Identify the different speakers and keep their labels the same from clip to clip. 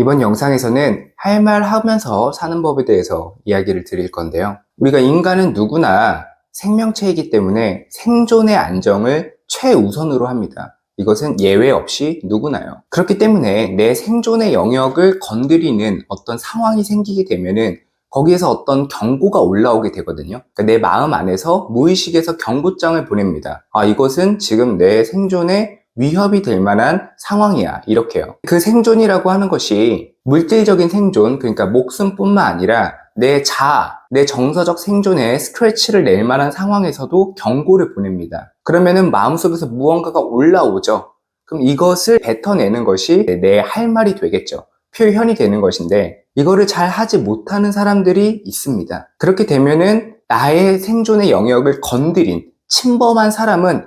Speaker 1: 이번 영상에서는 할 말 하면서 사는 법에 대해서 이야기를 드릴 건데요. 우리가 인간은 누구나 생명체이기 때문에 생존의 안정을 최우선으로 합니다. 이것은 예외 없이 누구나요. 그렇기 때문에 내 생존의 영역을 건드리는 어떤 상황이 생기게 되면은 거기에서 어떤 경고가 올라오게 되거든요. 그러니까 내 마음 안에서 무의식에서 경고장을 보냅니다. 이것은 지금 내 생존에 위협이 될 만한 상황이야. 이렇게요. 그 생존이라고 하는 것이 물질적인 생존, 그러니까 목숨뿐만 아니라 내 자아, 내 정서적 생존에 스트레치를 낼 만한 상황에서도 경고를 보냅니다. 그러면은 마음속에서 무언가가 올라오죠. 그럼 이것을 뱉어내는 것이 내 할 말이 되겠죠. 표현이 되는 것인데 이거를 잘 하지 못하는 사람들이 있습니다. 그렇게 되면은 나의 생존의 영역을 건드린 침범한 사람은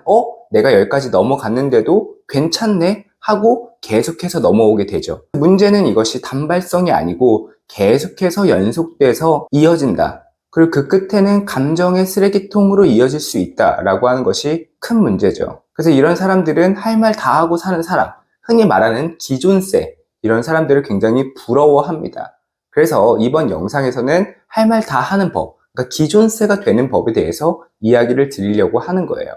Speaker 1: 내가 여기까지 넘어갔는데도 괜찮네 하고 계속해서 넘어오게 되죠. 문제는 이것이 단발성이 아니고 계속해서 연속돼서 이어진다. 그리고 그 끝에는 감정의 쓰레기통으로 이어질 수 있다라고 하는 것이 큰 문제죠. 그래서 이런 사람들은 할 말 다 하고 사는 사람, 흔히 말하는 기존세, 이런 사람들을 굉장히 부러워합니다. 그래서 이번 영상에서는 할 말 다 하는 법, 그러니까 기존세가 되는 법에 대해서 이야기를 드리려고 하는 거예요.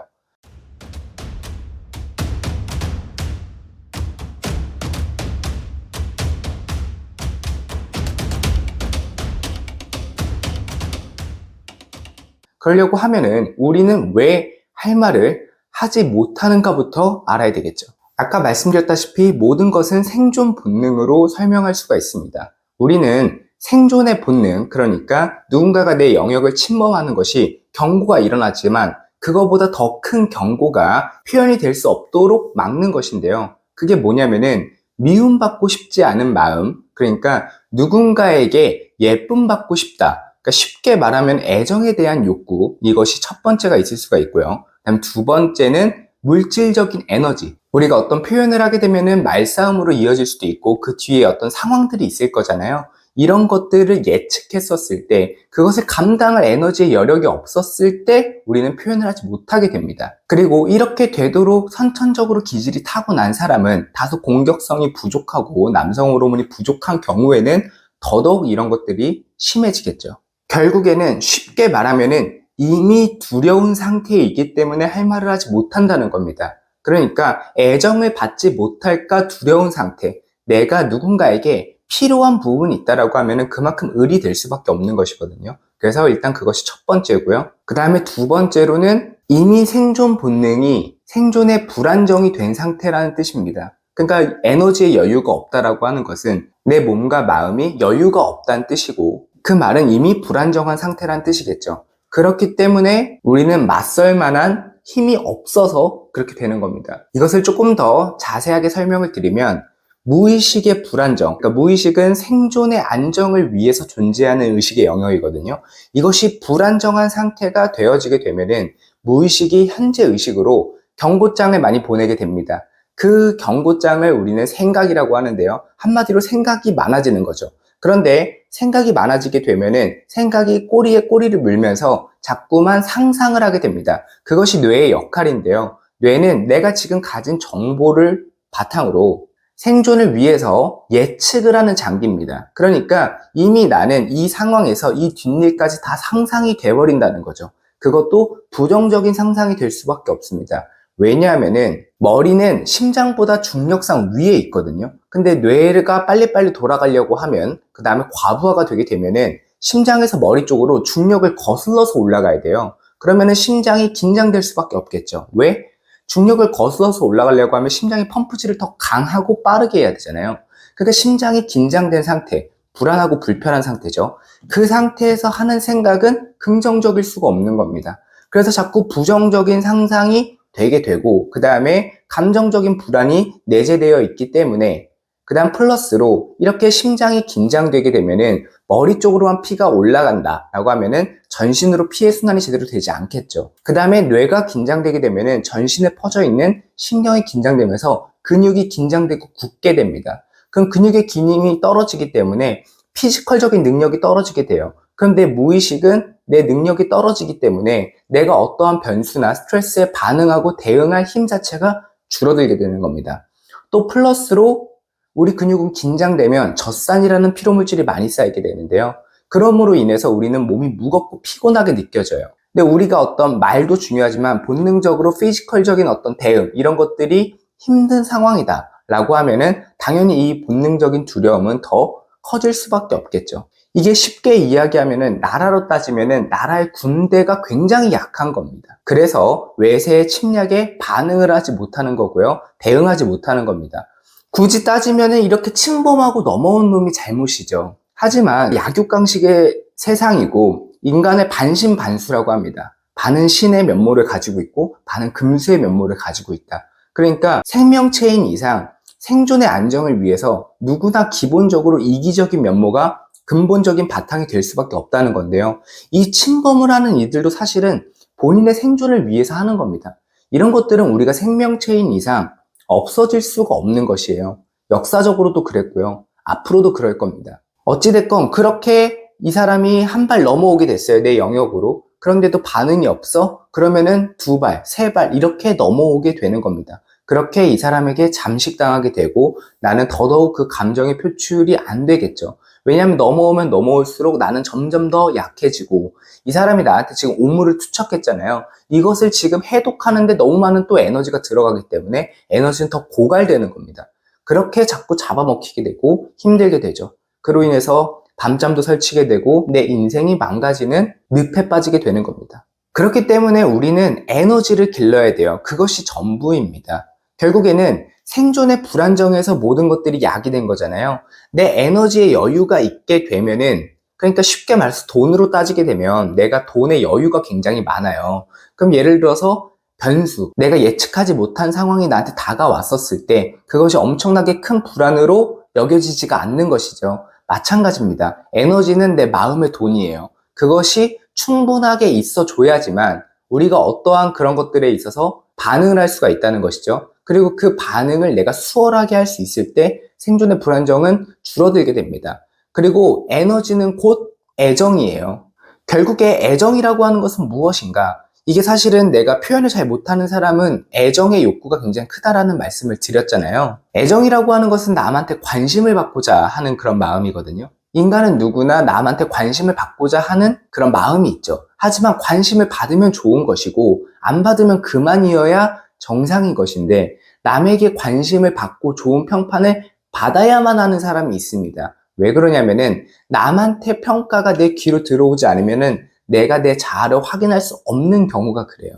Speaker 1: 그러려고 하면은 우리는 왜 할 말을 하지 못하는가부터 알아야 되겠죠. 아까 말씀드렸다시피 모든 것은 생존 본능으로 설명할 수가 있습니다. 우리는 생존의 본능, 그러니까 누군가가 내 영역을 침범하는 것이 경고가 일어나지만 그거보다 더 큰 경고가 표현이 될 수 없도록 막는 것인데요. 그게 뭐냐면은 미움받고 싶지 않은 마음, 그러니까 누군가에게 예쁨 받고 싶다. 그러니까 쉽게 말하면 애정에 대한 욕구, 이것이 첫 번째가 있을 수가 있고요. 그다음 두 번째는 물질적인 에너지. 우리가 어떤 표현을 하게 되면은 말싸움으로 이어질 수도 있고 그 뒤에 어떤 상황들이 있을 거잖아요. 이런 것들을 예측했었을 때, 그것을 감당할 에너지의 여력이 없었을 때 우리는 표현을 하지 못하게 됩니다. 그리고 이렇게 되도록 선천적으로 기질이 타고난 사람은 다소 공격성이 부족하고 남성 호르몬이 부족한 경우에는 더더욱 이런 것들이 심해지겠죠. 결국에는 쉽게 말하면은 이미 두려운 상태이기 때문에 할 말을 하지 못한다는 겁니다. 그러니까 애정을 받지 못할까 두려운 상태, 내가 누군가에게 필요한 부분이 있다라고 하면은 그만큼 을이 될 수밖에 없는 것이거든요. 그래서 일단 그것이 첫 번째고요. 그 다음에 두 번째로는 이미 생존 본능이 생존에 불안정이 된 상태라는 뜻입니다. 그러니까 에너지의 여유가 없다라고 하는 것은 내 몸과 마음이 여유가 없다는 뜻이고, 그 말은 이미 불안정한 상태란 뜻이겠죠. 그렇기 때문에 우리는 맞설 만한 힘이 없어서 그렇게 되는 겁니다. 이것을 조금 더 자세하게 설명을 드리면 무의식의 불안정, 그러니까 무의식은 생존의 안정을 위해서 존재하는 의식의 영역이거든요. 이것이 불안정한 상태가 되어지게 되면은 무의식이 현재 의식으로 경고장을 많이 보내게 됩니다. 그 경고장을 우리는 생각이라고 하는데요. 한마디로 생각이 많아지는 거죠. 그런데 생각이 많아지게 되면은 생각이 꼬리에 꼬리를 물면서 자꾸만 상상을 하게 됩니다. 그것이 뇌의 역할인데요. 뇌는 내가 지금 가진 정보를 바탕으로 생존을 위해서 예측을 하는 장비입니다. 그러니까 이미 나는 이 상황에서 이 뒷일까지 다 상상이 돼버린다는 거죠. 그것도 부정적인 상상이 될 수밖에 없습니다. 왜냐하면은 머리는 심장보다 중력상 위에 있거든요. 근데 뇌가 빨리빨리 돌아가려고 하면, 그 다음에 과부하가 되게 되면은 심장에서 머리 쪽으로 중력을 거슬러서 올라가야 돼요. 그러면은 심장이 긴장될 수밖에 없겠죠. 왜? 중력을 거슬러서 올라가려고 하면 심장의 펌프질을 더 강하고 빠르게 해야 되잖아요. 그러니까 심장이 긴장된 상태, 불안하고 불편한 상태죠. 그 상태에서 하는 생각은 긍정적일 수가 없는 겁니다. 그래서 자꾸 부정적인 상상이 되게 되고, 그 다음에 감정적인 불안이 내재되어 있기 때문에, 그 다음 플러스로 이렇게 심장이 긴장되게 되면은 머리 쪽으로만 피가 올라간다 라고 하면은 전신으로 피의 순환이 제대로 되지 않겠죠. 그 다음에 뇌가 긴장되게 되면은 전신에 퍼져 있는 신경이 긴장되면서 근육이 긴장되고 굳게 됩니다. 그럼 근육의 기능이 떨어지기 때문에 피지컬적인 능력이 떨어지게 돼요. 그런데 무의식은 내 능력이 떨어지기 때문에 내가 어떠한 변수나 스트레스에 반응하고 대응할 힘 자체가 줄어들게 되는 겁니다. 또 플러스로 우리 근육은 긴장되면 젖산이라는 피로물질이 많이 쌓이게 되는데요. 그러므로 인해서 우리는 몸이 무겁고 피곤하게 느껴져요. 근데 우리가 어떤 말도 중요하지만 본능적으로 피지컬적인 어떤 대응, 이런 것들이 힘든 상황이다 라고 하면은 당연히 이 본능적인 두려움은 더 커질 수밖에 없겠죠. 이게 쉽게 이야기하면은 나라로 따지면은 나라의 군대가 굉장히 약한 겁니다. 그래서 외세의 침략에 반응을 하지 못하는 거고요. 대응하지 못하는 겁니다. 굳이 따지면은 이렇게 침범하고 넘어온 놈이 잘못이죠. 하지만 약육강식의 세상이고 인간의 반신반수라고 합니다. 반은 신의 면모를 가지고 있고 반은 금수의 면모를 가지고 있다. 그러니까 생명체인 이상 생존의 안정을 위해서 누구나 기본적으로 이기적인 면모가 근본적인 바탕이 될 수밖에 없다는 건데요. 이 침범을 하는 이들도 사실은 본인의 생존을 위해서 하는 겁니다. 이런 것들은 우리가 생명체인 이상 없어질 수가 없는 것이에요. 역사적으로도 그랬고요. 앞으로도 그럴 겁니다. 어찌됐건 그렇게 이 사람이 한 발 넘어오게 됐어요. 내 영역으로. 그런데도 반응이 없어? 그러면은 두 발, 세 발 이렇게 넘어오게 되는 겁니다. 그렇게 이 사람에게 잠식당하게 되고 나는 더더욱 그 감정의 표출이 안 되겠죠. 왜냐하면 넘어오면 넘어올수록 나는 점점 더 약해지고 이 사람이 나한테 지금 오물을 투척했잖아요. 이것을 지금 해독하는데 너무 많은 또 에너지가 들어가기 때문에 에너지는 더 고갈되는 겁니다. 그렇게 자꾸 잡아먹히게 되고 힘들게 되죠. 그로 인해서 밤잠도 설치게 되고 내 인생이 망가지는 늪에 빠지게 되는 겁니다. 그렇기 때문에 우리는 에너지를 길러야 돼요. 그것이 전부입니다. 결국에는 생존의 불안정에서 모든 것들이 약이 된 거잖아요. 내 에너지에 여유가 있게 되면은, 그러니까 쉽게 말해서 돈으로 따지게 되면 내가 돈의 여유가 굉장히 많아요. 그럼 예를 들어서 변수, 내가 예측하지 못한 상황이 나한테 다가왔었을 때 그것이 엄청나게 큰 불안으로 여겨지지가 않는 것이죠. 마찬가지입니다. 에너지는 내 마음의 돈이에요. 그것이 충분하게 있어 줘야지만 우리가 어떠한 그런 것들에 있어서 반응을 할 수가 있다는 것이죠. 그리고 그 반응을 내가 수월하게 할 수 있을 때 생존의 불안정은 줄어들게 됩니다. 그리고 에너지는 곧 애정이에요. 결국에 애정이라고 하는 것은 무엇인가? 이게 사실은 내가 표현을 잘 못하는 사람은 애정의 욕구가 굉장히 크다라는 말씀을 드렸잖아요. 애정이라고 하는 것은 남한테 관심을 받고자 하는 그런 마음이거든요. 인간은 누구나 남한테 관심을 받고자 하는 그런 마음이 있죠. 하지만 관심을 받으면 좋은 것이고 안 받으면 그만이어야 정상인 것인데 남에게 관심을 받고 좋은 평판을 받아야만 하는 사람이 있습니다. 왜 그러냐면은 남한테 평가가 내 귀로 들어오지 않으면은 내가 내 자아를 확인할 수 없는 경우가 그래요.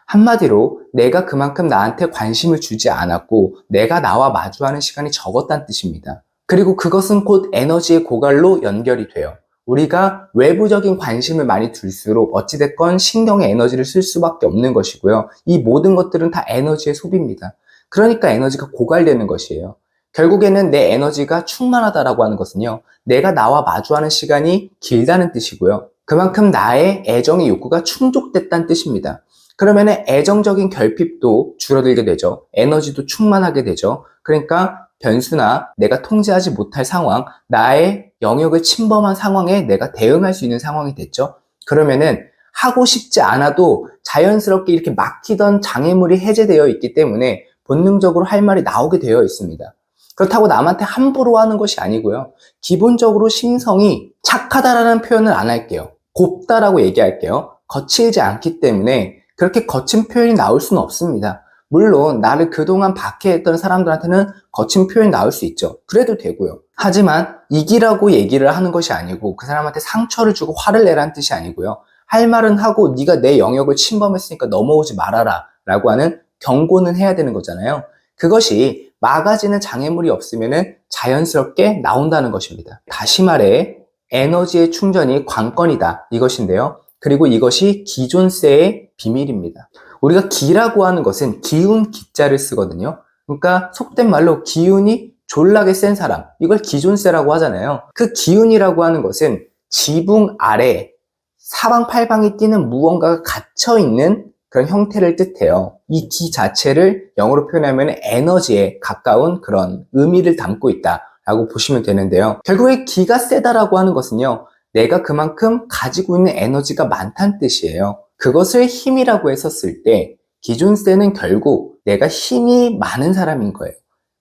Speaker 1: 한마디로 내가 그만큼 나한테 관심을 주지 않았고 내가 나와 마주하는 시간이 적었다는 뜻입니다. 그리고 그것은 곧 에너지의 고갈로 연결이 돼요. 우리가 외부적인 관심을 많이 둘수록 어찌됐건 신경의 에너지를 쓸 수밖에 없는 것이고요. 이 모든 것들은 다 에너지의 소비입니다. 그러니까 에너지가 고갈되는 것이에요. 결국에는 내 에너지가 충만하다라고 하는 것은요. 내가 나와 마주하는 시간이 길다는 뜻이고요. 그만큼 나의 애정의 욕구가 충족됐다는 뜻입니다. 그러면 애정적인 결핍도 줄어들게 되죠. 에너지도 충만하게 되죠. 그러니까 변수나 내가 통제하지 못할 상황, 나의 영역을 침범한 상황에 내가 대응할 수 있는 상황이 됐죠. 그러면은 하고 싶지 않아도 자연스럽게 이렇게 막히던 장애물이 해제되어 있기 때문에 본능적으로 할 말이 나오게 되어 있습니다. 그렇다고 남한테 함부로 하는 것이 아니고요. 기본적으로 심성이 착하다라는 표현을 안 할게요. 곱다라고 얘기할게요. 거칠지 않기 때문에 그렇게 거친 표현이 나올 수는 없습니다. 물론 나를 그동안 박해했던 사람들한테는 거친 표현이 나올 수 있죠. 그래도 되고요. 하지만 이기라고 얘기를 하는 것이 아니고 그 사람한테 상처를 주고 화를 내라는 뜻이 아니고요. 할 말은 하고 네가 내 영역을 침범했으니까 넘어오지 말아라 라고 하는 경고는 해야 되는 거잖아요. 그것이 막아지는 장애물이 없으면 자연스럽게 나온다는 것입니다. 다시 말해 에너지의 충전이 관건이다 이것인데요. 그리고 이것이 기존세의 비밀입니다. 우리가 기라고 하는 것은 기운 기자를 쓰거든요. 그러니까 속된 말로 기운이 졸라게 센 사람, 이걸 기존세라고 하잖아요. 그 기운이라고 하는 것은 지붕 아래 사방팔방이 뛰는 무언가가 갇혀있는 그런 형태를 뜻해요. 이 기 자체를 영어로 표현하면 에너지에 가까운 그런 의미를 담고 있다라고 보시면 되는데요. 결국에 기가 세다라고 하는 것은요. 내가 그만큼 가지고 있는 에너지가 많다는 뜻이에요. 그것을 힘이라고 했었을 때 기존세는 결국 내가 힘이 많은 사람인 거예요.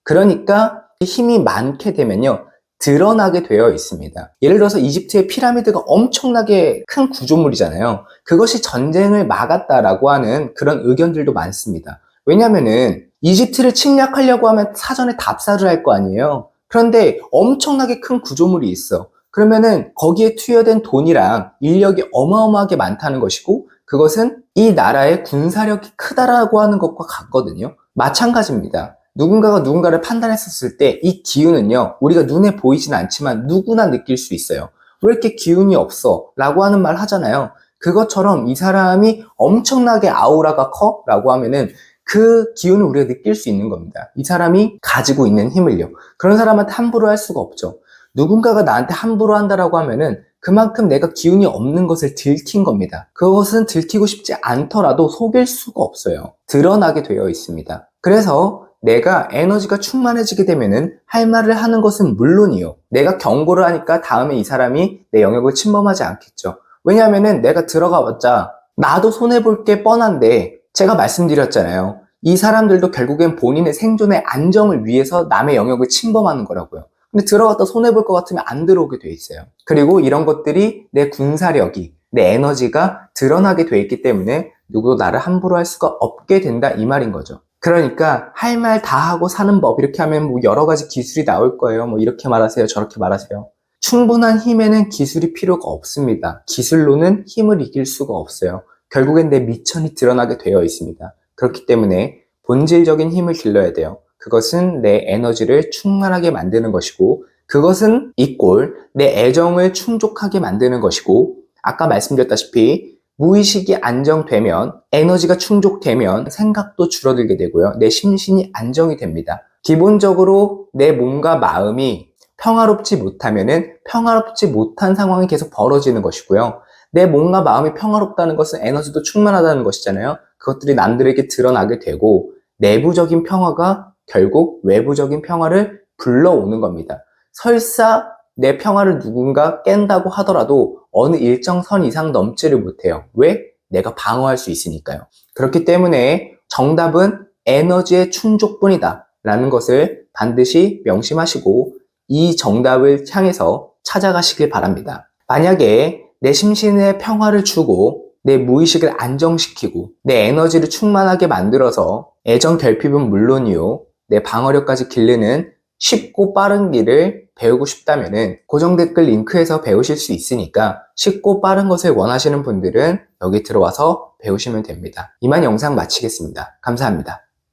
Speaker 1: 그러니까 힘이 많게 되면요, 드러나게 되어 있습니다. 예를 들어서 이집트의 피라미드가 엄청나게 큰 구조물이잖아요. 그것이 전쟁을 막았다라고 하는 그런 의견들도 많습니다. 왜냐면은 이집트를 침략하려고 하면 사전에 답사를 할 거 아니에요. 그런데 엄청나게 큰 구조물이 있어. 그러면은 거기에 투여된 돈이랑 인력이 어마어마하게 많다는 것이고, 그것은 이 나라의 군사력이 크다라고 하는 것과 같거든요. 마찬가지입니다. 누군가가 누군가를 판단했었을 때 이 기운은요, 우리가 눈에 보이진 않지만 누구나 느낄 수 있어요. 왜 이렇게 기운이 없어? 라고 하는 말 하잖아요. 그것처럼 이 사람이 엄청나게 아우라가 커? 라고 하면은 그 기운을 우리가 느낄 수 있는 겁니다. 이 사람이 가지고 있는 힘을요. 그런 사람한테 함부로 할 수가 없죠. 누군가가 나한테 함부로 한다라고 하면은 그만큼 내가 기운이 없는 것을 들킨 겁니다. 그것은 들키고 싶지 않더라도 속일 수가 없어요. 드러나게 되어 있습니다. 그래서 내가 에너지가 충만해지게 되면은 할 말을 하는 것은 물론이요. 내가 경고를 하니까 다음에 이 사람이 내 영역을 침범하지 않겠죠. 왜냐하면은 내가 들어가봤자 나도 손해볼 게 뻔한데, 제가 말씀드렸잖아요. 이 사람들도 결국엔 본인의 생존의 안정을 위해서 남의 영역을 침범하는 거라고요. 근데 들어갔다 손해볼 것 같으면 안 들어오게 돼 있어요. 그리고 이런 것들이 내 군사력이, 내 에너지가 드러나게 돼 있기 때문에 누구도 나를 함부로 할 수가 없게 된다, 이 말인 거죠. 그러니까 할 말 다 하고 사는 법, 이렇게 하면 뭐 여러 가지 기술이 나올 거예요. 뭐 이렇게 말하세요, 저렇게 말하세요. 충분한 힘에는 기술이 필요가 없습니다. 기술로는 힘을 이길 수가 없어요. 결국엔 내 미천이 드러나게 되어 있습니다. 그렇기 때문에 본질적인 힘을 길러야 돼요. 그것은 내 에너지를 충만하게 만드는 것이고, 그것은 이꼴 내 애정을 충족하게 만드는 것이고, 아까 말씀드렸다시피 무의식이 안정되면, 에너지가 충족되면 생각도 줄어들게 되고요. 내 심신이 안정이 됩니다. 기본적으로 내 몸과 마음이 평화롭지 못하면은 평화롭지 못한 상황이 계속 벌어지는 것이고요. 내 몸과 마음이 평화롭다는 것은 에너지도 충만하다는 것이잖아요. 그것들이 남들에게 드러나게 되고, 내부적인 평화가 결국 외부적인 평화를 불러오는 겁니다. 설사 내 평화를 누군가 깬다고 하더라도 어느 일정 선 이상 넘지를 못해요. 왜? 내가 방어할 수 있으니까요. 그렇기 때문에 정답은 에너지의 충족뿐이다 라는 것을 반드시 명심하시고, 이 정답을 향해서 찾아가시길 바랍니다. 만약에 내 심신에 평화를 주고 내 무의식을 안정시키고 내 에너지를 충만하게 만들어서 애정 결핍은 물론이요, 내 방어력까지 기르는 쉽고 빠른 길을 배우고 싶다면은 고정 댓글 링크에서 배우실 수 있으니까, 쉽고 빠른 것을 원하시는 분들은 여기 들어와서 배우시면 됩니다. 이만 영상 마치겠습니다. 감사합니다.